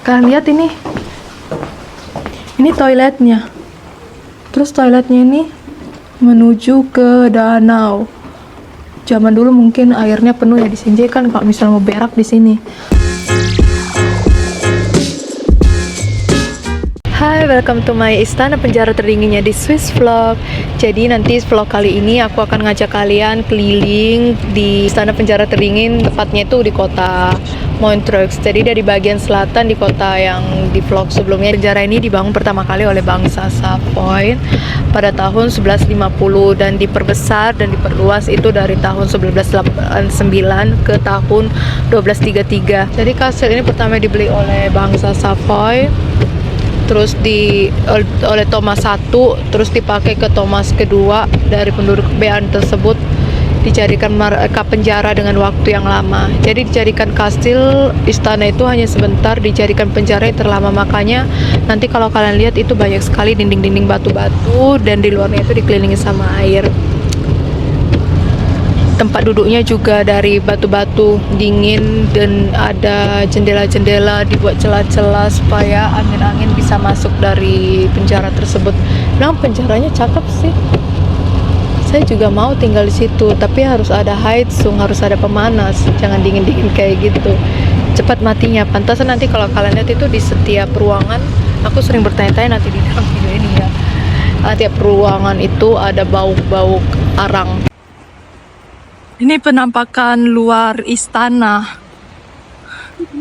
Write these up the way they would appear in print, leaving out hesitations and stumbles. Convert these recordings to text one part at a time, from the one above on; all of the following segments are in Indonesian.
Kalian lihat ini. Ini toiletnya. Terus toiletnya ini menuju ke danau. Zaman dulu mungkin airnya penuh ya di sini kan, kalau misalnya mau berak di sini. Hai, welcome to my istana penjara terdinginnya di Swiss Vlog. Jadi nanti vlog kali ini aku akan ngajak kalian keliling di istana penjara terdingin, tepatnya itu di kota Montreux. Jadi dari bagian selatan di kota yang di vlog sebelumnya. Penjara ini dibangun pertama kali oleh bangsa Savoy pada tahun 1150 dan diperbesar dan diperluas itu dari tahun 1989 ke tahun 1233. Jadi kastil ini pertama dibeli oleh bangsa Savoy, terus oleh Thomas I, terus dipakai ke Thomas kedua dari penduduk Bearn tersebut, dijadikan mereka penjara dengan waktu yang lama. Jadi dijadikan kastil, istana itu hanya sebentar, dijadikan penjara yang terlama. Makanya nanti kalau kalian lihat itu banyak sekali dinding-dinding batu-batu dan di luarnya itu dikelilingi sama air. Tempat duduknya juga dari batu-batu dingin dan ada jendela-jendela, dibuat celah-celah supaya angin-angin bisa masuk dari penjara tersebut. Nah, penjaranya cakep sih. Saya juga mau tinggal di situ, tapi harus ada heizung, harus ada pemanas, jangan dingin-dingin kayak gitu. Cepat matinya. Pantasan nanti kalau kalian lihat itu di setiap ruangan, aku sering bertanya-tanya nanti di dalam video ini ya. Tiap ruangan itu ada bau-bau arang. Ini penampakan luar istana.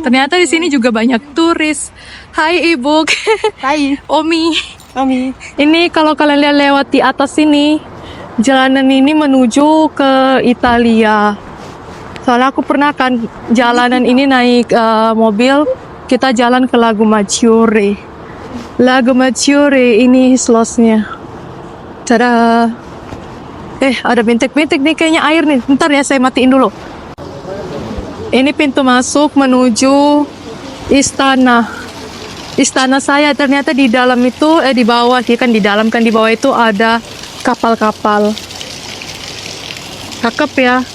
Ternyata di sini juga banyak turis. Hai Ibu. Hai, Omi. Omi. Ini kalau kalian lihat lewat di atas sini, jalanan ini menuju ke Italia. Soalnya aku pernah kan jalanan ini naik mobil, kita jalan ke Lago Maggiore. Lago Maggiore ini slosnya. Tada. Ada bintik-bintik nih, kayaknya air nih. Bentar ya, saya matiin dulu. Ini pintu masuk menuju istana. Istana saya ternyata di dalam itu, di bawah sih kan, di dalam kan, di bawah itu ada kapal-kapal. Cakep ya.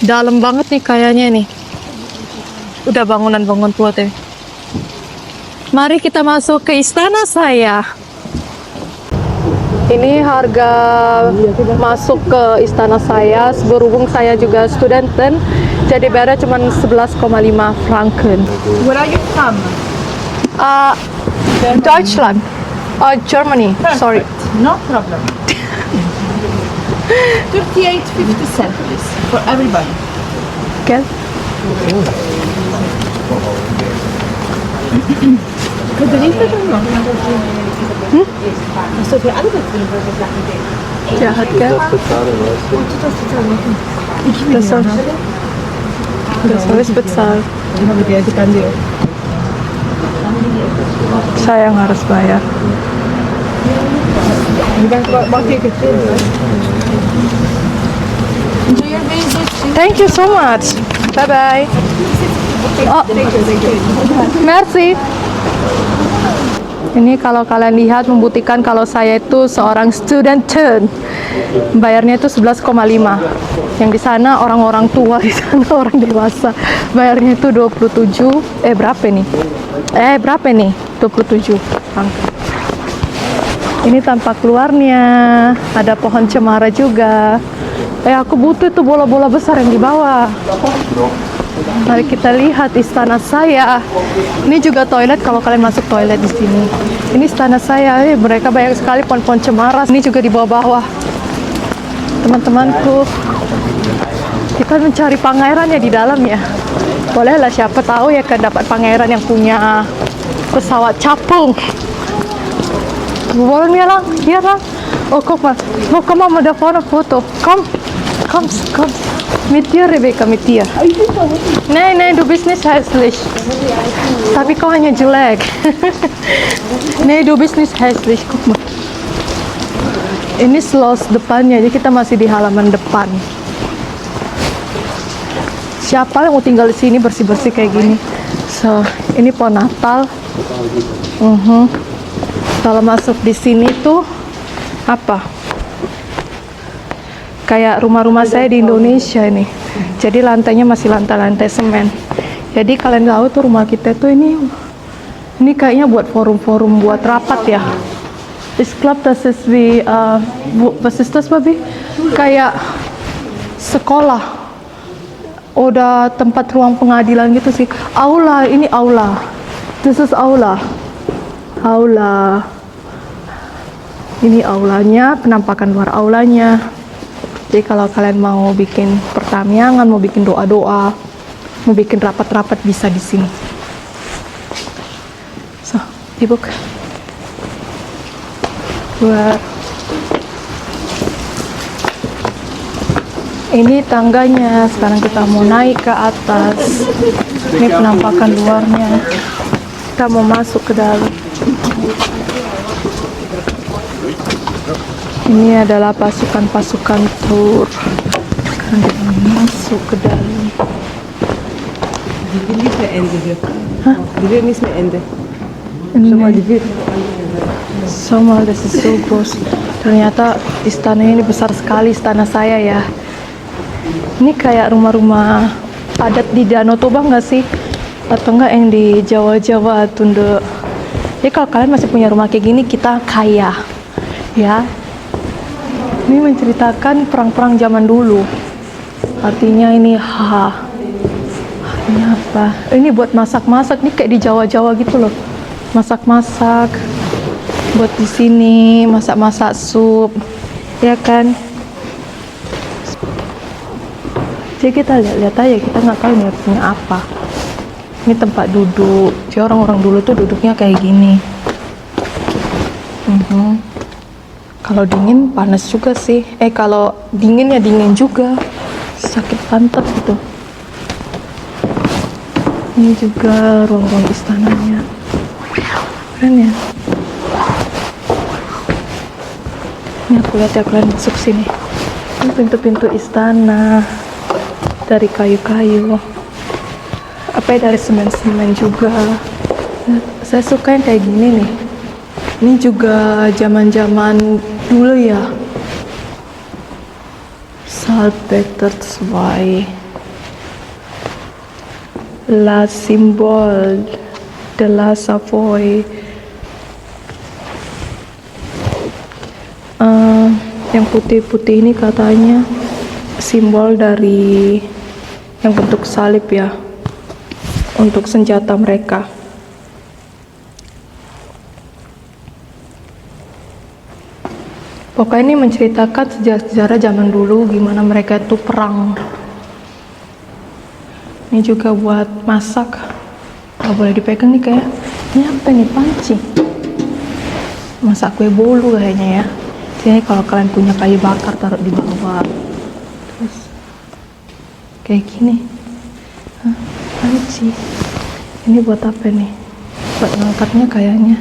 Dalam banget nih kayaknya nih. Udah bangunan-bangunan tua tuh. Mari kita masuk ke istana saya. Ini harga masuk ke istana saya, berhubung saya juga studenten, jadi bayarnya cuma 11,5 franken. Where are you from? Deutschland. Germany. Sorry. No problem. 38.50 cents, please, for everybody. Okay. Jahat kan? Das harus bezahlt. Saya yang harus bayar. Thank you so much. Bye bye. Oh, merci. Ini kalau kalian lihat membuktikan kalau saya itu seorang studenten. Bayarnya itu 11,5. Yang di sana orang-orang tua, di sana orang dewasa. Bayarnya itu 27. Berapa nih? Berapa nih? 27. Ini tampak luarnya. Ada pohon cemara juga. Aku butuh itu bola-bola besar yang di bawah. Mari kita lihat istana saya. Ini juga toilet kalau kalian masuk toilet di sini. Ini istana saya. Mereka banyak sekali pohon-pohon cemara. Ini juga di bawah-bawah. Teman-temanku, kita mencari pangeran ya di dalam ya. Bolehlah, siapa tahu ya kan dapat pangeran yang punya pesawat capung. Boleh ya lang? Hier lang. Oh, guck mal. Oh, komm mal da vorne Foto. Komm. Komm. Mit dir, Rebecca, mit dir. Nein, du bist nicht hässlich. Tapi kau hanya jelek. Nee, du bist nicht hässlich. Guck mal. Ini schloss depannya, jadi kita masih di halaman depan. Siapa yang mau tinggal di sini bersih-bersih kayak gini? So, ini pohon Natal. Kalau masuk di sini tuh apa? Kayak rumah-rumah saya di Indonesia ini. Jadi lantainya masih lantai-lantai semen. Jadi kalian tahu tuh rumah kita tuh ini kayaknya buat forum-forum buat rapat ya. This club, das ist wie, was ist das, Babi? Kayak sekolah. Udah tempat ruang pengadilan gitu sih. Aula, ini aula. This is aula. Aula. Ini aulanya, penampakan luar aulanya. Jadi kalau kalian mau bikin pertamiangan, mau bikin doa-doa, mau bikin rapat-rapat bisa di sini. So, dibuk. Buat ini tangganya, sekarang kita mau naik ke atas. Ini penampakan luarnya. Kita mau masuk ke dalam. Ini adalah pasukan-pasukan tur. Sekarang kita mau masuk ke dalam. Die wird nicht mehr Ende hier. Hah? Die wird nicht mehr Ende. Ini. Schau mal, die wird. Sama, das ist so groß. Ternyata istana ini besar sekali, istana saya ya. Ini kayak rumah-rumah adat di Danau Toba nggak sih? Atau enggak yang di Jawa-Jawa, Tunda. Jadi kalau kalian masih punya rumah kayak gini, kita kaya. Ya. Ini menceritakan perang-perang zaman dulu. Artinya ini ini apa? Ini buat masak-masak, nih kayak di Jawa-Jawa gitu loh. Masak-masak. Buat di sini masak-masak sup, ya kan? Jadi kita lihat-lihat aja, kita nggak tahu ini punya apa. Ini tempat duduk. Jadi orang-orang dulu tuh duduknya kayak gini. Kalau dingin panas juga sih. Kalau dingin ya dingin juga. Sakit pantat gitu. Ini juga ruang-ruang istananya. Keren ya. Ini aku lihat ya, kalian masuk sini. Ini pintu-pintu istana dari kayu-kayu. Apa ya, dari semen-semen juga. Saya suka yang kayak gini nih. Ini juga zaman-zaman dulu ya. Salpeter 2. La Symbole de la Savoie. Yang putih-putih ini katanya simbol dari yang bentuk salib ya, untuk senjata mereka. Pokoknya ini menceritakan sejarah-sejarah zaman dulu, gimana mereka itu perang. Ini juga buat masak, nggak boleh dipegang nih kayak. Ini apa nih, panci? Masak kue bolu kayaknya ya. Jadi kalau kalian punya kayu bakar, taruh di bawah. Terus kayak gini. Panci. Ini buat apa nih? Buat ngangkatnya kayaknya.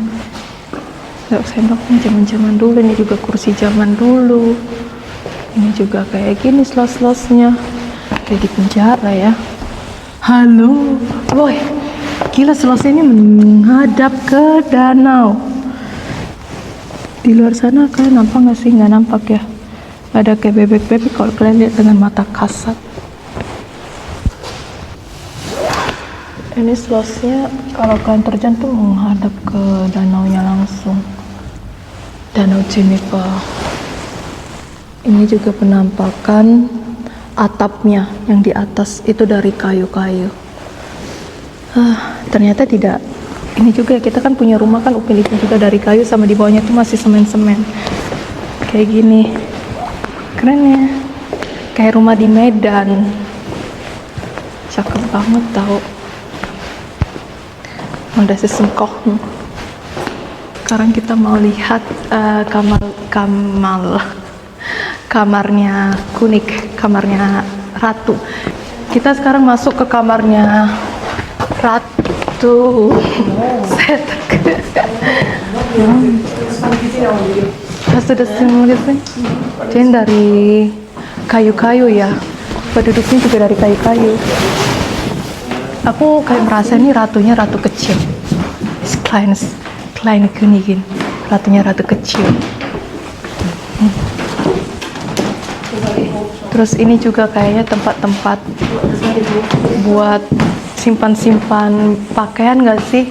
Sendoknya zaman-zaman dulu. Ini juga kursi zaman dulu. Ini juga kayak gini slos-slosnya. Kayak di penjara ya. Halo. Boy. Gila, selos ini menghadap ke danau. Di luar sana kalian nampak nggak sih? Nggak nampak ya. Ada kayak bebek-bebek kalau kalian lihat dengan mata kasat. Ini slosnya kalau kalian terjun tuh menghadap ke danaunya langsung. Danau Geneva. Ini juga penampakan atapnya yang di atas itu dari kayu-kayu. Ternyata tidak. Ini juga kita kan punya rumah kan upin-ipin juga dari kayu, sama di bawahnya tuh masih semen-semen. Kayak gini. Keren ya. Kayak rumah di Medan. Cakep banget tau. Udah sesengkoh. Sekarang kita mau lihat kamarnya Kunik, kamarnya Ratu. Kita sekarang masuk ke kamarnya Ratu. Saya takut. Hast du das mal gesehen? Jadi dari kayu-kayu ya. Penduduknya juga dari kayu-kayu. Aku kayak merasa ini ratunya ratu kecil. Kleine Königin. Ratunya ratu kecil. Terus ini juga kayaknya tempat-tempat buat simpan-simpan pakaian nggak sih?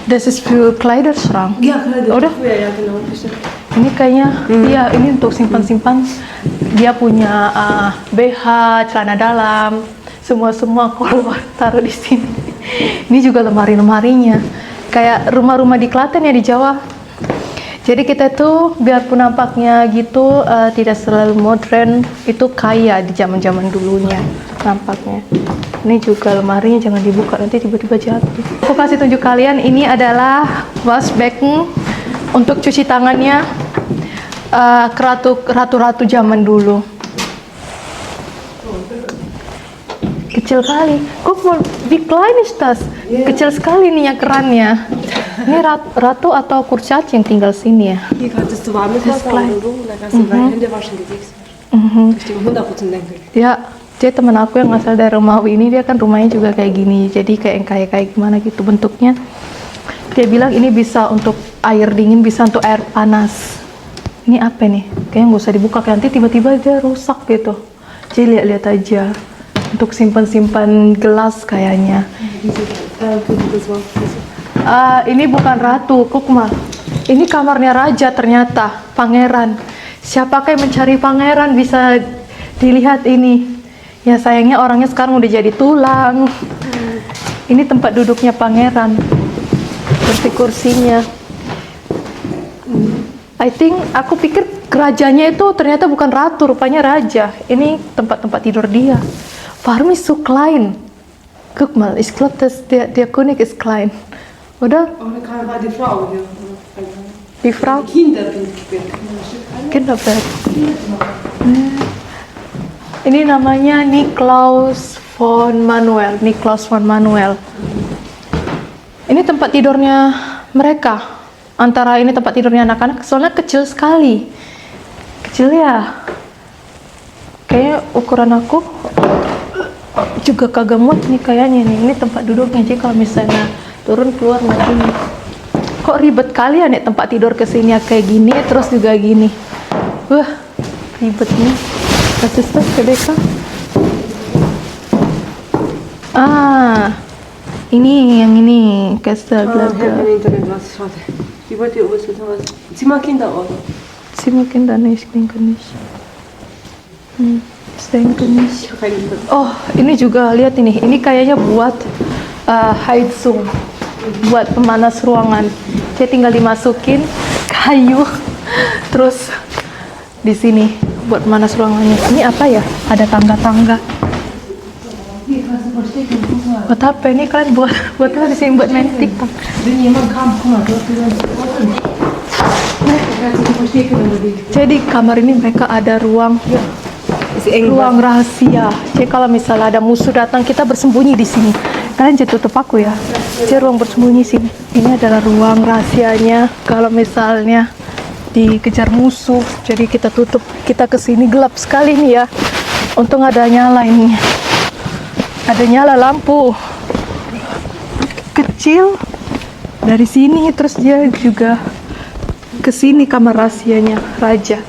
Das ist für Kleiderschrank. Ja, Kleider. Oder? Ja, genau. Bestimmt. Ini kayaknya, iya ini untuk simpan-simpan. Dia punya BH, celana dalam, semua keluar taruh di sini. Ini juga lemari-lemarinya, kayak rumah-rumah di Klaten ya di Jawa. Jadi kita tuh biarpun nampaknya gitu tidak selalu modern, itu kaya di zaman-zaman dulunya nampaknya. Ini juga lemarinya jangan dibuka nanti tiba-tiba jatuh. Aku kasih tunjuk kalian, ini adalah washbacken untuk cuci tangannya ratu-ratu zaman dulu. Kecil kali. Guck mal, wie klein ist das? Kecil sekali nih ya kerannya. Ini ratu atau kurcaci yang tinggal sini ya? Hier kannst du warmes Das ist Wasser klein. oder so, und dann kannst du deine Hände waschen, Gesicht waschen. Ich denke 100% denke. Ya, jadi teman aku yang asal dari Romawi ini, dia kan rumahnya juga kayak gini. Jadi kayak yang kayak gimana gitu bentuknya. Dia bilang ini bisa untuk air dingin, bisa untuk air panas. Ini apa nih? Kayaknya nggak usah dibuka, kayak nanti tiba-tiba dia rusak gitu. Jadi lihat-lihat aja. Untuk simpan-simpan gelas kayaknya. Ini bukan ratu, Kukma. Ini kamarnya raja ternyata, pangeran. Siapakah yang mencari pangeran bisa dilihat ini. Ya sayangnya orangnya sekarang udah jadi tulang. Ini tempat duduknya pangeran. Kursi-kursinya. I think, aku pikir kerajanya itu ternyata bukan ratu, rupanya raja. Ini tempat-tempat tidur dia. Warum ist so klein? Guck mal, ich glaube, der König ist klein. Oder? Oh, dann war die Frau hier. Die Frau? Kinderbett. Kinderbett. Ini namanya Niklaus von Manuel. Niklaus von Manuel. Ini tempat tidurnya mereka. Antara ini tempat tidurnya anak-anak, soalnya kecil sekali. Kecil ya. Kayaknya ukuran aku juga kagak muat nih kayaknya nih. Ini tempat duduknya, jadi kalau misalnya turun keluar lagi. Kok ribet kali ya nih tempat tidur kesini kayak gini, terus juga gini. Wah, ribet nih. Was ist das, Rebecca? Ini yang ini, Kastel Ah, bla ich habe bla. im Internet was, schade. Ich wollte dir übersetzen, was. Zimmerkinderordner. Sie mungkin dann ich denke nicht. Ich denke nicht. Ich habe kein Internet. Oh, ini juga lihat ini. Ini kayaknya buat Heizung, buat pemanas ruangan. Jadi tinggal dimasukin kayu, terus di sini buat pemanas ruangannya. Ini apa ya? Ada tangga-tangga. Buat apa ini kalian buat apa di sini buat main TikTok? Wenn jemand kam, guck mal, du hast gesagt, kannst du die verstecken oder die? Jadi kamar ini mereka ada ruang Ist eng. ruang rahasia. Jadi kalau misalnya ada musuh datang, kita bersembunyi di sini. Kalian jangan tutup aku ya. Jadi ruang bersembunyi sini. Ini adalah ruang rahasianya. Kalau misalnya dikejar musuh, jadi kita tutup. Kita kesini gelap sekali nih ya. Untung ada nyala ini. Ada nyala lampu kecil dari sini, terus dia juga ke sini kamar rahasianya raja.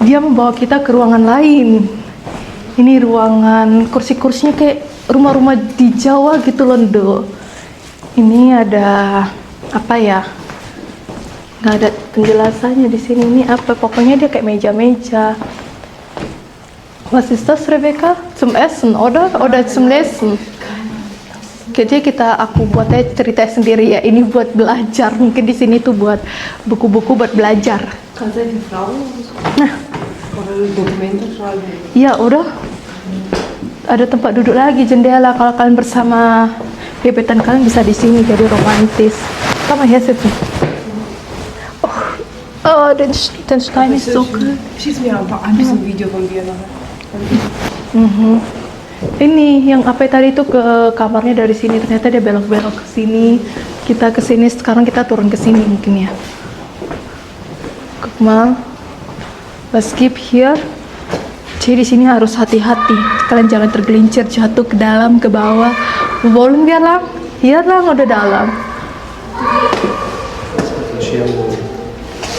Dia membawa kita ke ruangan lain. Ini ruangan kursi-kursinya kayak rumah-rumah di Jawa gitu loh, Ndo. Ini ada apa ya? Nggak ada penjelasannya di sini. Ini apa? Pokoknya dia kayak meja-meja. Was ist das, Rebecca? Zum Essen, oder? Oder zum Lesen? Jadi aku buat aja cerita sendiri ya. Ini buat belajar. Mungkin di sini tuh buat buku-buku buat belajar. Kannst du die Frau Nah, oder Dokumente schreiben? iya udah. Ada tempat duduk lagi, jendela. Kalau kalian bersama gebetan kalian bisa di sini, jadi romantis. Komm mal her sitzen. Oh, den Stein ist so cool. Schieß mir einfach ein bisschen Video von dir nachher. Ini yang apa tadi itu ke kamarnya dari sini, ternyata dia belok-belok ke sini. Kita ke sini, sekarang kita turun ke sini mungkin ya. Guck mal. Was gibt hier? Jadi di sini harus hati-hati. Kalian jangan tergelincir jatuh ke dalam, ke bawah. Wollen wir lang? Hier lang oder dalam?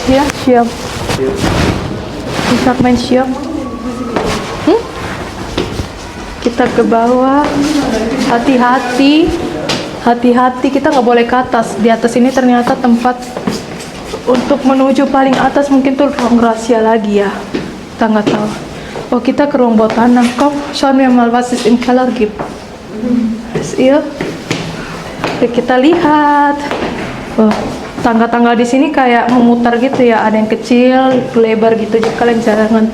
Hier, Schirm. Ich hab mein Schirm. kita ke bawah. Hati-hati, hati-hati, kita nggak boleh ke atas. Di atas ini ternyata tempat untuk menuju paling atas, mungkin tuh ruang rahasia lagi ya. Kita nggak tahu. Oh, kita ke ruang bawah tanah. Kom, schauen wir mal, was es in Keller gibt. Iya. Oke, kita lihat. Oh, tangga-tangga di sini kayak memutar gitu ya. Ada yang kecil, lebar gitu. Jadi kalian jangan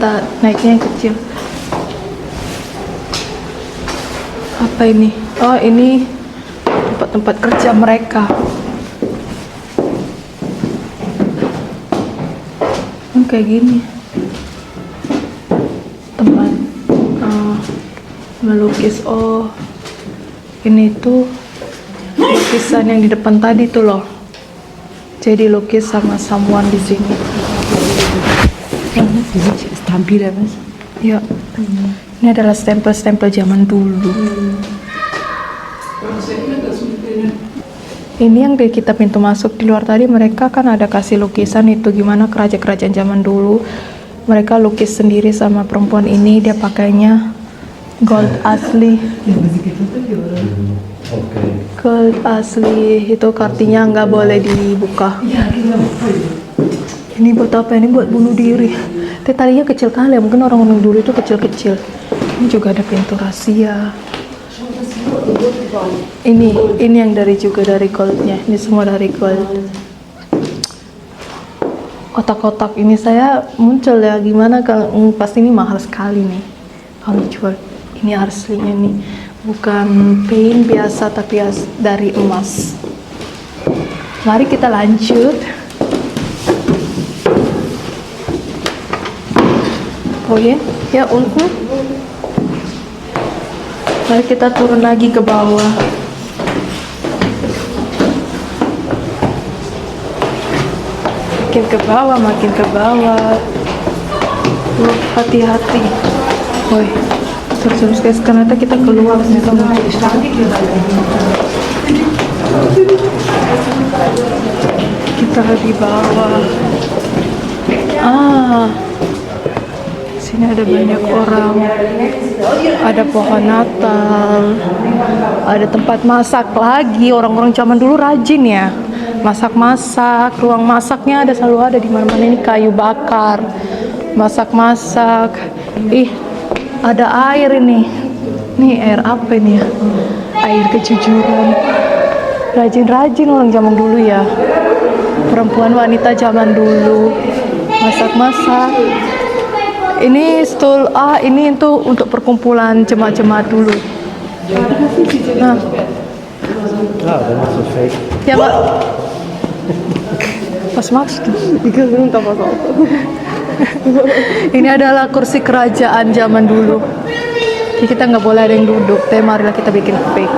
naiknya yang kecil. Apa ini? Oh, ini tempat-tempat kerja mereka. Kayak gini. Tempat melukis. Oh, ini tuh lukisan yang di depan tadi tuh loh. Jadi lukis sama someone di sini. Stampiler, was? Ya. Ini adalah stempel-stempel zaman dulu. Ini yang di kita pintu masuk di luar tadi, mereka kan ada kasih lukisan itu gimana kerajaan-kerajaan zaman dulu. Mereka lukis sendiri sama perempuan ini, dia pakainya gold asli. Gold asli itu artinya nggak boleh dibuka. Ini buat apa? Ini buat bunuh diri. Tadinya kecil kali, mungkin orang-orang dulu itu kecil-kecil. Ini juga ada pintu rahasia. Ini yang juga dari goldnya. Ini semua dari gold. Kotak-kotak ini saya muncul ya, gimana kalau pasti ini mahal sekali nih kalau dijual. Ini aslinya nih, bukan paint biasa tapi dari emas. Mari kita lanjut. Oh ya unten. Mari kita turun lagi ke bawah. Makin ke bawah, makin ke bawah. Hati-hati. Woi, terus guys, ternyata kita keluar. Kita di bawah. Sini ada banyak orang. Ada pohon Natal. Ada tempat masak lagi. Orang-orang zaman dulu rajin ya. Masak-masak, ruang masaknya selalu ada di mana-mana. Ini kayu bakar, masak-masak. Ih, ada air ini. Nih air apa ini ya? Air kejujuran. Rajin-rajin orang zaman dulu ya. Perempuan wanita zaman dulu masak-masak. Ini stool ini itu untuk perkumpulan jemaat-jemaat dulu. Nah. Ya, Pak. Pas maksud ini adalah kursi kerajaan zaman dulu. Jadi kita nggak boleh ada yang duduk. Tapi marilah kita bikin fake.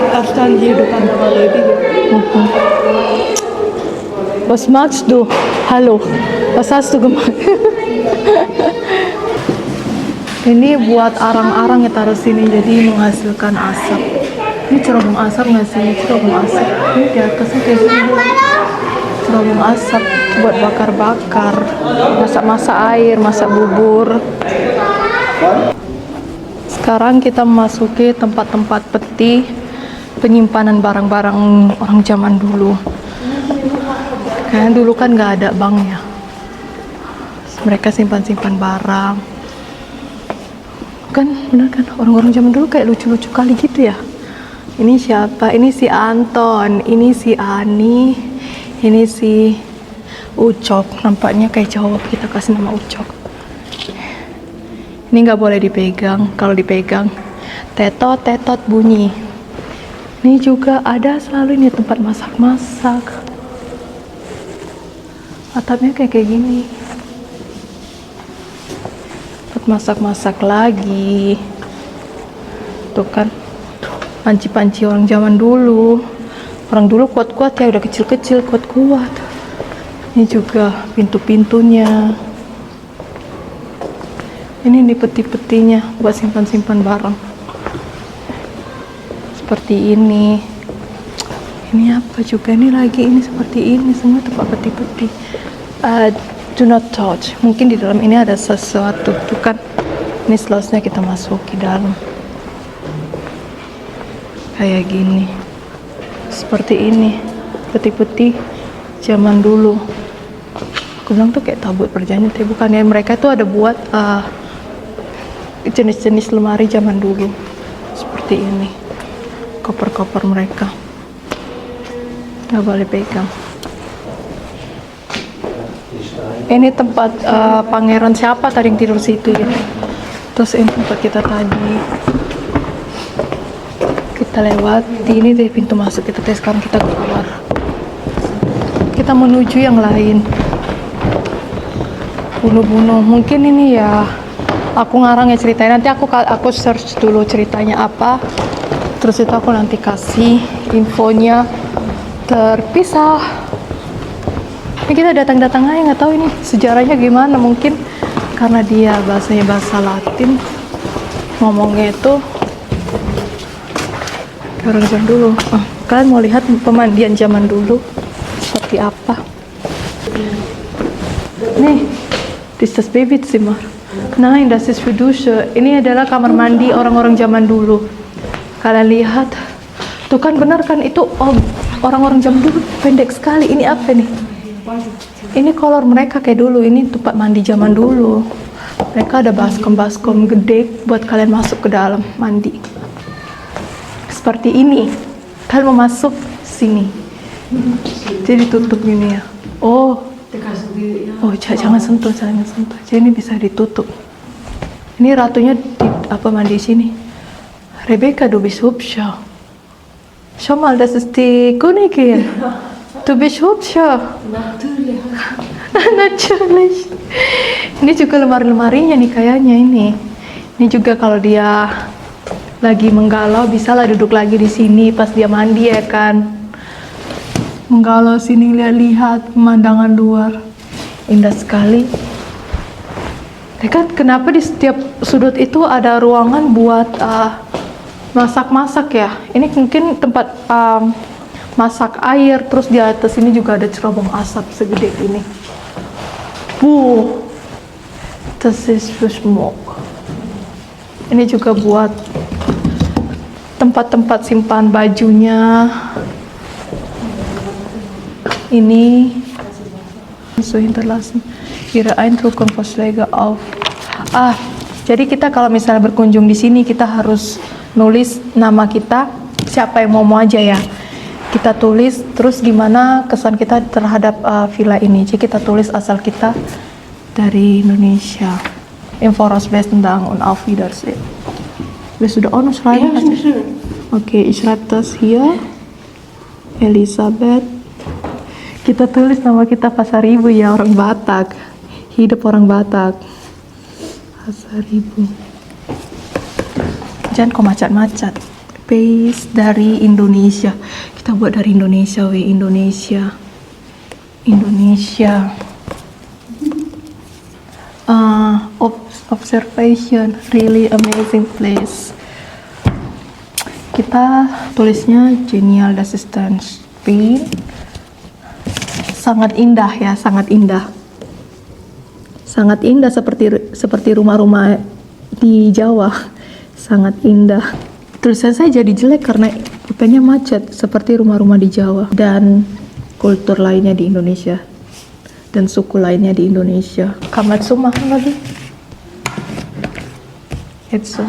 Was magst du? Halo. Was hast du gemacht? Ini buat arang-arang ya, taruh sini jadi menghasilkan asap. Ini cerobong asap nggak sih? Cerobong asap. Ini di atasnya kayak gini. Cerobong asap buat bakar-bakar, masak-masak air, masak bubur. Sekarang kita memasuki tempat-tempat peti penyimpanan barang-barang orang zaman dulu. Karena dulu kan nggak ada bank ya. Mereka simpan-simpan barang. Kan benar kan, orang-orang zaman dulu kayak lucu-lucu kali gitu ya. Ini siapa? Ini si Anton, ini si Ani, ini si Ucok. Nampaknya kayak cowok, kita kasih nama Ucok. Ini nggak boleh dipegang. Kalau dipegang tetot bunyi. Ini juga ada selalu ini tempat masak-masak. Atapnya kayak gini. Tempat masak-masak lagi. Tuh kan, panci-panci orang zaman dulu. Orang dulu kuat-kuat ya, udah kecil-kecil kuat-kuat. Ini juga pintu-pintunya. Ini nih peti-petinya buat simpan-simpan barang. Seperti ini. Ini apa juga? Ini lagi, ini seperti ini. Semua tempat peti-peti. Do not touch. Mungkin di dalam ini ada sesuatu. Tuh kan, ini selasnya kita masuk ke dalam. kayak gini, seperti ini, putih-putih zaman dulu. Aku bilang tuh kayak tabut perjanjian, tapi bukannya mereka tuh ada buat jenis-jenis lemari zaman dulu seperti ini, koper-koper mereka nggak boleh pegang. Ini tempat pangeran siapa tadi yang tidur situ ya. Terus ini tempat kita tadi. Kita lewat ini deh pintu masuk kita. Sekarang kita keluar. Kita menuju yang lain. Bunuh-bunuh. Mungkin ini ya. Aku ngarang ya ceritanya. Nanti aku search dulu ceritanya apa. Terus itu aku nanti kasih infonya terpisah. Ini kita datang-datang aja, nggak tahu ini sejarahnya gimana. Mungkin karena dia bahasanya bahasa Latin, ngomongnya itu orang zaman dulu. Kalian mau lihat pemandian zaman dulu seperti apa? Nih, this is Babyzimmer. Nein, das ist für Dusche. Ini adalah kamar mandi orang-orang zaman dulu. Kalian lihat, tuh kan benar kan itu orang-orang zaman dulu pendek sekali. Ini apa nih? Ini kolor mereka kayak dulu. Ini tempat mandi zaman dulu. Mereka ada baskom-baskom gede buat kalian masuk ke dalam mandi. Seperti ini. Kalian mau masuk sini. Jadi tutup gini ya. Oh, jangan sentuh, jangan sentuh. Jadi ini bisa ditutup. Ini ratunya mandi sini. Rebecca, du bist hübscher. Schau mal, das ist die Königin. Du bist hübscher. Natürlich. Natürlich. Ini juga lemari-lemarinya nih kayaknya ini. Ini juga kalau dia lagi menggalau bisa lah duduk lagi di sini pas dia mandi ya kan. Menggalau sini lihat-lihat pemandangan luar. Indah sekali. Dekat kenapa di setiap sudut itu ada ruangan buat masak-masak ya? Ini mungkin tempat masak air, terus di atas ini juga ada cerobong asap segede ini. Das ist für Schmuck. Ini juga buat tempat-tempat simpan bajunya. Ini so hinterlassen ihre Eindruck und Vorschläge auf. Jadi kita kalau misalnya berkunjung di sini kita harus nulis nama kita, siapa yang mau aja ya. Kita tulis terus gimana kesan kita terhadap villa ini. Jadi kita tulis asal kita dari Indonesia. Voraussetzung tentang und auf Wiedersehen. Wir sudah auch noch schreiben. Okay, ich schreibe das hier. Elisabeth. Kita tulis nama kita Pasaribu ya, orang Batak. Hidup orang Batak. Pasaribu. Jangan kok macat-macat. Paste dari Indonesia. Kita buat dari Indonesia, Indonesia. Observation, really amazing place. Kita tulisnya genial, das ist dann Spain. Sangat indah ya, sangat indah. Sangat indah seperti rumah-rumah di Jawa. Sangat indah. Tulisan saya jadi jelek karena pulpennya macet seperti rumah-rumah di Jawa dan kultur lainnya di Indonesia dan suku lainnya di Indonesia. Kamat sumah lagi. Itu.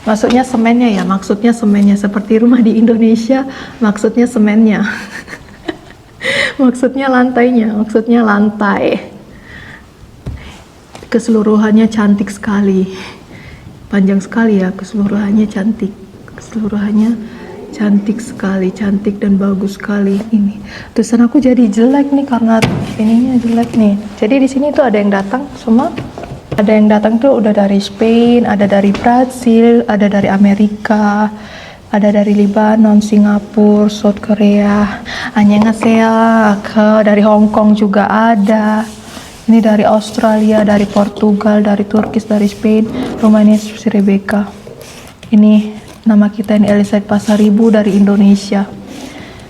Maksudnya semennya seperti rumah di Indonesia, maksudnya semennya. Maksudnya lantainya, maksudnya lantai. Keseluruhannya cantik sekali. Panjang sekali ya, keseluruhannya cantik sekali, cantik dan bagus sekali. Ini tulisan aku jadi jelek nih karena ininya jelek nih. Jadi di sini tuh ada yang datang tuh udah dari Spain, ada dari Brazil, ada dari Amerika, ada dari Lebanon, Singapura, South Korea, annyeonghaseyo, dari Hong Kong juga ada. Ini dari Australia, dari Portugal, dari Turki, dari Spain. Rumah ini si Rebecca. Ini nama kita ini Elisabeth Pasaribu dari Indonesia.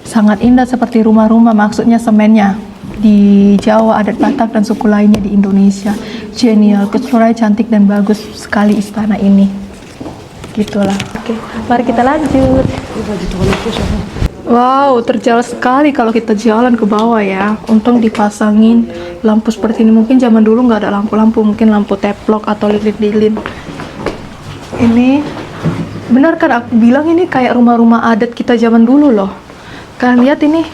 Sangat indah seperti rumah-rumah, maksudnya semennya. Di Jawa, adat Batak dan suku lainnya di Indonesia. Genial, keseluruhannya cantik dan bagus sekali istana ini. gitulah. Oke, mari kita lanjut. Wow, terjal sekali kalau kita jalan ke bawah ya. Untung dipasangin lampu seperti ini. Mungkin zaman dulu nggak ada lampu-lampu, mungkin lampu teplok atau lilin-lilin. Ini benar kan aku bilang ini kayak rumah-rumah adat kita zaman dulu loh. Kalian lihat ini.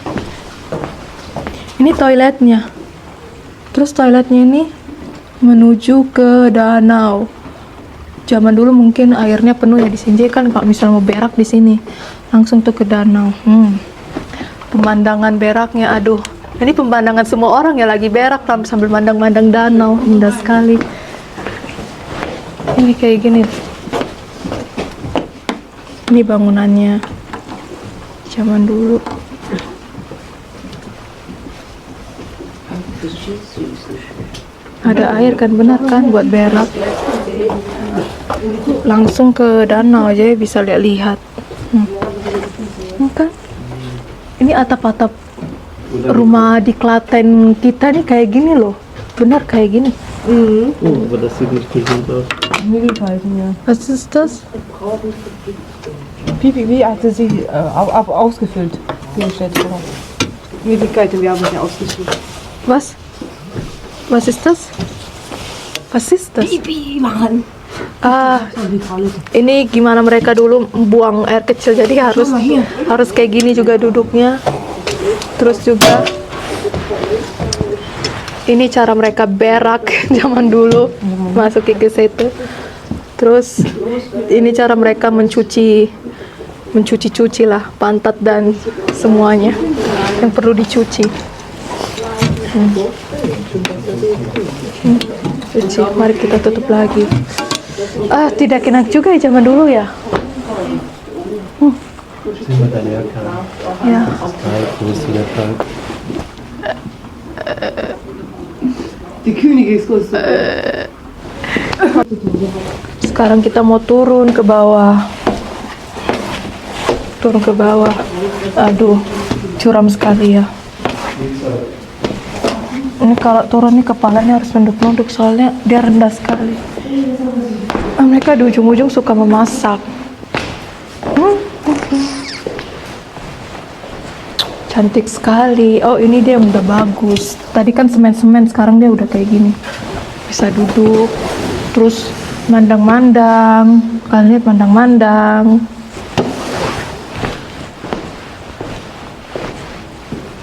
Ini toiletnya. Terus toiletnya ini menuju ke danau. Zaman dulu mungkin airnya penuh ya di sini kan, kalau misal mau berak di sini langsung tuh ke danau. Pemandangan beraknya, aduh. Ini pemandangan semua orang ya lagi berak sambil mandang-mandang danau, indah sekali. Ini kayak gini. Ini bangunannya zaman dulu. Ada air kan, benar kan buat berak. Langsung ke danau aja bisa lihat-lihat. Kan? Ini atap-atap rumah di Klaten kita nih kayak gini loh. Benar kayak gini. Oh, aber das sieht nicht gesund aus. Möglichkeiten, ja. Was ist das? Wie hatte sie ausgefüllt? Hier steht drauf. Möglichkeiten, wir haben sie ausgefüllt. Was? Was ist das? Was ist das? Pipi, Mann! Ini gimana mereka dulu buang air kecil, jadi harus kayak gini juga duduknya. Terus juga ini cara mereka berak zaman dulu, masukin ke situ. Terus ini cara mereka mencuci lah pantat dan semuanya yang perlu dicuci. Cuci. Mari kita tutup lagi. Tidak enak juga ya zaman dulu ya. Sieh mal deine Jacke an. Ya. Kalt, du bist wieder kalt. Die Königin ist groß. Sekarang kita mau turun ke bawah. Turun ke bawah. Aduh, curam sekali ya. Ini kalau turun nih kepalanya harus nunduk-nunduk soalnya dia rendah sekali. Mereka di ujung-ujung suka memasak. Cantik sekali. Oh, ini dia udah bagus. Tadi kan semen-semen, sekarang dia udah kayak gini. Bisa duduk, terus mandang-mandang. Kalian lihat mandang-mandang.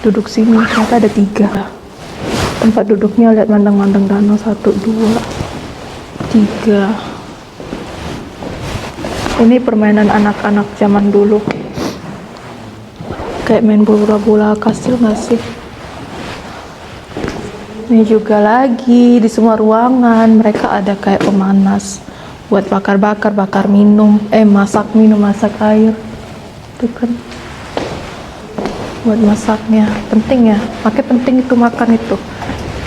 Duduk sini, ternyata ada 3. Tempat duduknya lihat mandang-mandang danau. 1, 2, 3. Ini permainan anak-anak zaman dulu. Kayak main bola-bola kastil nggak sih? Ini juga lagi di semua ruangan mereka ada kayak pemanas buat bakar minum, masak air. Itu kan buat masaknya penting ya. Makanya penting itu makan itu.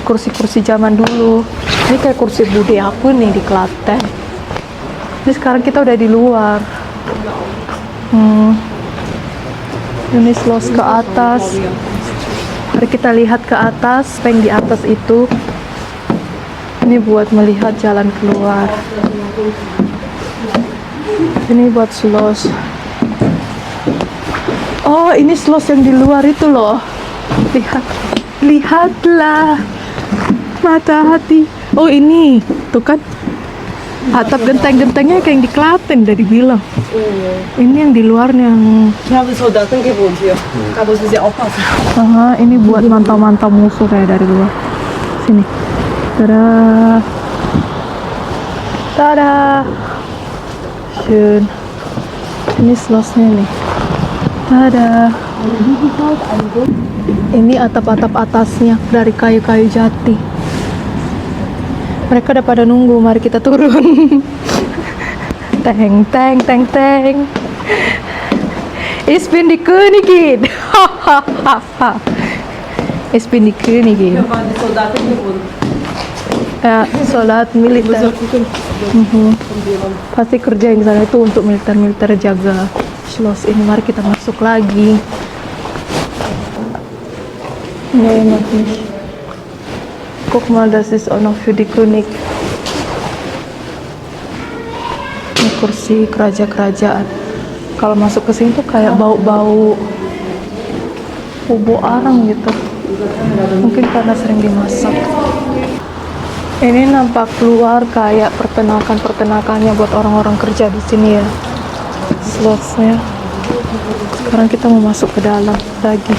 Kursi-kursi zaman dulu. Ini kayak kursi bude aku nih di Klaten. Ini sekarang kita udah di luar. Ini sluice ke atas. Mari kita lihat ke atas. Apa yang di atas itu? Ini buat melihat jalan keluar. Ini buat sluice. Oh, ini sluice yang di luar itu loh. Lihatlah mata hati. Oh, ini tuh kan atap genteng-gentengnya kayak yang di Klaten udah dibilang. Ini yang di luarnya yang Ich habe Soldaten gewohnt hier. Da mussten sie aufpassen. ini buat mantau-mantau musuh kayak dari luar. Sini. Tada. Tada. Schön. Ini slosnya nih. Tada. Ini atap-atap atasnya dari kayu-kayu jati. Mereka udah pada nunggu, mari kita turun. Teng teng teng teng. Ich bin die Königin. Ich bin die Königin. Da waren die Soldaten gewohnt. Ya, soldat militer. Pasti kerja yang sana itu untuk militer jaga Schloss ini. Mari kita masuk lagi. Nee, noch nicht. Guck mal, das ist auch noch für die König. ini kursi kerajaan. Kalau masuk ke sini tuh kayak bau-bau bubuk arang gitu. Mungkin karena sering dimasak. Ini nampak keluar kayak pertenakannya buat orang-orang kerja di sini ya. Slotsnya. Sekarang kita mau masuk ke dalam lagi.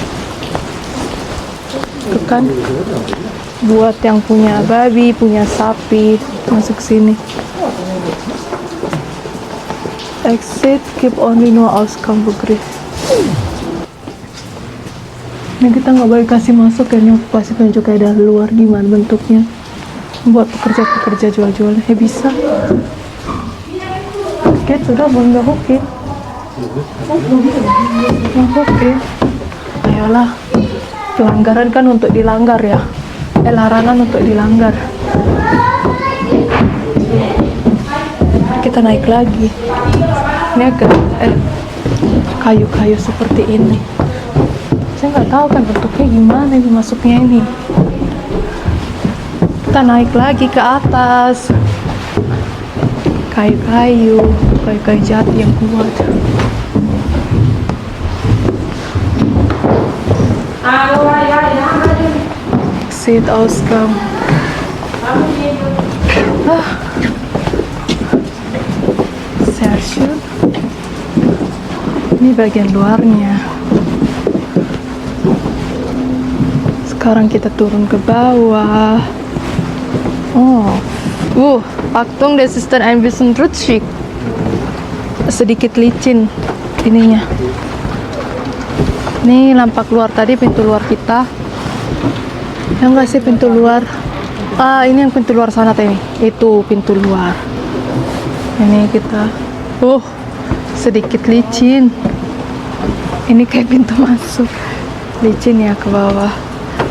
Itu kan buat yang punya babi, punya sapi, masuk sini. Exit, keep only no outcome begriff. Ini kita nggak boleh kasih masuk, kayaknya pasti tunjuk kayak dari luar gimana bentuknya. Buat pekerja-pekerja jual-jual, bisa. Oke, sudah boleh oke. Oke. Ayolah, pelanggaran kan untuk dilanggar ya. Larangan untuk dilanggar. Kita naik lagi. Ini agak kayu-kayu seperti ini. Saya nggak tahu kan bentuknya gimana ini masuknya ini. Kita naik lagi ke atas. Kayu-kayu jati yang kuat. Exit Ausgang. Sehr schön. Ini bagian luarnya. Sekarang kita turun ke bawah. Achtung, das ist dann ein bisschen rutschig. Sedikit licin ininya. Ini lampak luar tadi, pintu luar kita. Yang nggak sih pintu luar? Ini yang pintu luar sana tadi. Itu pintu luar. Ini kita. Sedikit licin. Ini kayak pintu masuk. Licin ya ke bawah.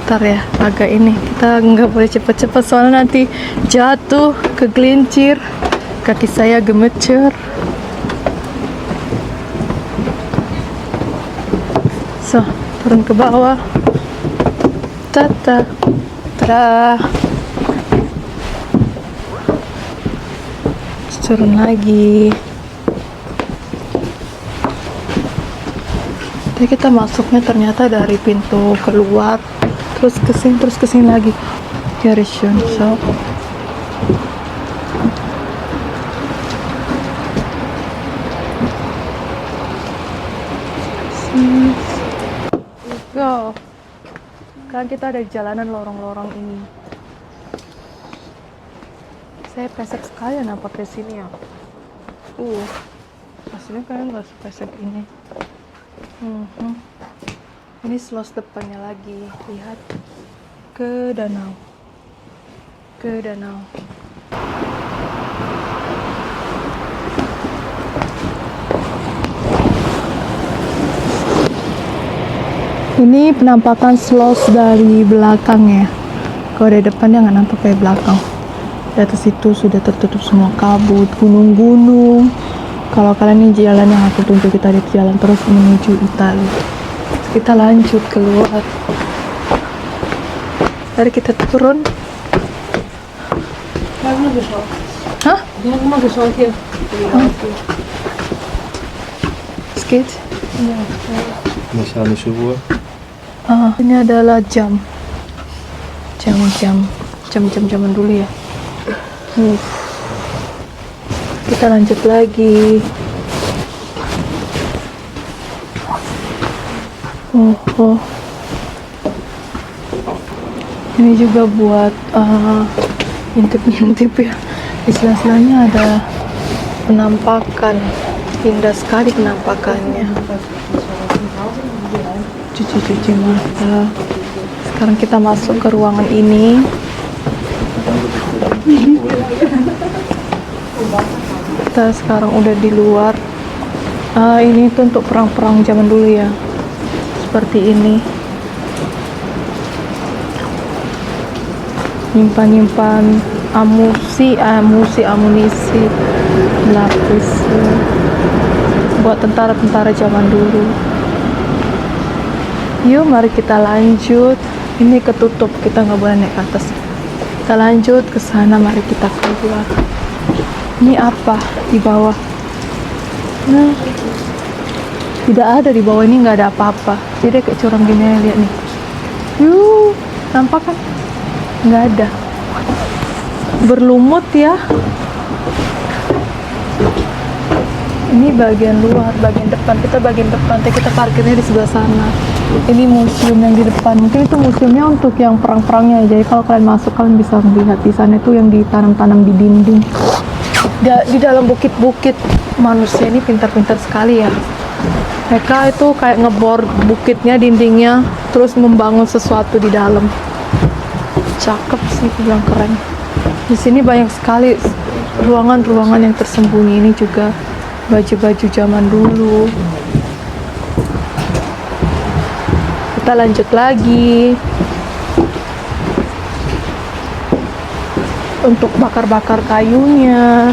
Ntar ya, agak ini. Kita nggak boleh cepet-cepet soalnya nanti jatuh, kegelincir. Kaki saya gemecer. So, turun ke bawah. Tada. Turun lagi. Jadi kita masuknya ternyata dari pintu keluar, terus ke sini lagi. Hier ist schön, so. Go. Sekarang kita ada di jalanan lorong-lorong ini. Saya pesek sekali ya nampak di sini ya. Aslinya kayaknya nggak sepesek ini. Ini slots depannya lagi. Lihat ke danau. Ini penampakan slots dari belakang ya. Kalau dari depan dia nggak nampak kayak belakang. Di atas itu sudah tertutup semua kabut, gunung-gunung. Kalau kalian ini jalan yang aku tunjuk, kita di jalan terus menuju Italia. Kita lanjut keluar. Tadi kita turun. Hah? Skate? Mechanische Uhr. Ini adalah jam zaman dulu ya. Kita lanjut lagi. Ini juga buat intip-intip ya. Di sebelah-sebelahnya ada penampakan. Indah sekali penampakannya. Cuci mata. Sekarang kita masuk ke ruangan ini. Kita sekarang udah di luar. Ini tuh untuk perang-perang zaman dulu ya. Seperti ini. Nyimpan amunisi, lapis buat tentara-tentara zaman dulu. Yuk, mari kita lanjut. Ini ketutup, kita nggak boleh naik ke atas. Kita lanjut ke sana, mari kita keluar. Ini apa di bawah? Nah, tidak ada di bawah ini, nggak ada apa-apa. Jadi kayak curang gini ya, lihat nih. Nampak kan? Nggak ada. Berlumut ya. Ini bagian luar, bagian depan. Kita bagian depan, kita parkirnya di sebelah sana. Ini museum yang di depan. Mungkin itu museumnya untuk yang perang-perangnya. Jadi kalau kalian masuk, kalian bisa melihat di sana itu yang ditanam-tanam di dinding. Di dalam bukit-bukit, manusia ini pintar-pintar sekali ya. Mereka itu kayak ngebor bukitnya, dindingnya, terus membangun sesuatu di dalam. Cakep sih, bilang keren. Di sini banyak sekali ruangan-ruangan yang tersembunyi. Ini juga baju-baju zaman dulu. Kita lanjut lagi untuk bakar-bakar kayunya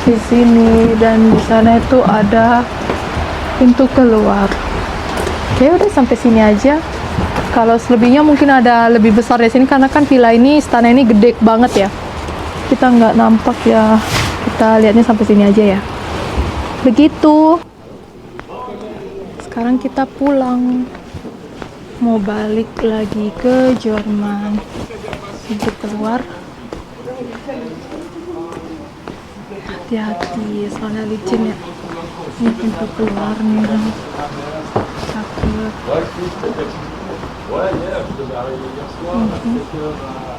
di sini, dan di sana itu ada pintu keluar. Oke, udah sampai sini aja. Kalau selebihnya mungkin ada lebih besar di sini karena kan villa ini, istana ini gede banget ya. Kita nggak nampak ya. Kita lihatnya sampai sini aja ya. Begitu. Sekarang kita pulang. Mau balik lagi ke Jerman. Pintu keluar. Hati-hati, soalnya licin ya. Ini pintu keluar nih. Cakep.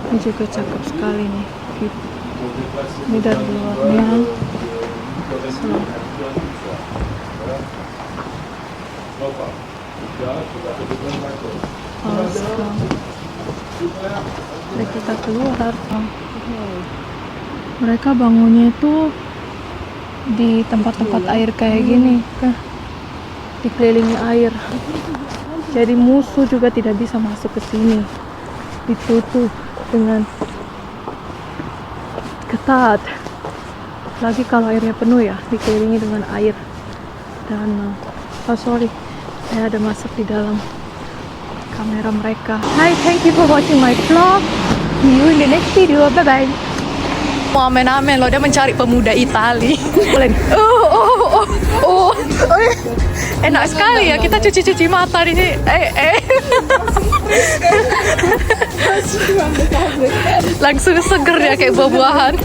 Ini juga cakep sekali nih. Ini dari luarnya. Jadi kita keluar. Mereka bangunnya itu di tempat-tempat air kayak gini, dikelilingi air. Jadi musuh juga tidak bisa masuk ke sini. Ditutup dengan ketat. Lagi kalau airnya penuh ya, dikelilingi dengan air. Dan saya ada masuk di dalam kamera mereka. Hi, thank you for watching my vlog. See you in the next video. Bye bye. Mau amen-amen loh, dia mencari pemuda Itali. Enak sekali ya, kita cuci-cuci mata di sini. Langsung seger ya kayak buah-buahan.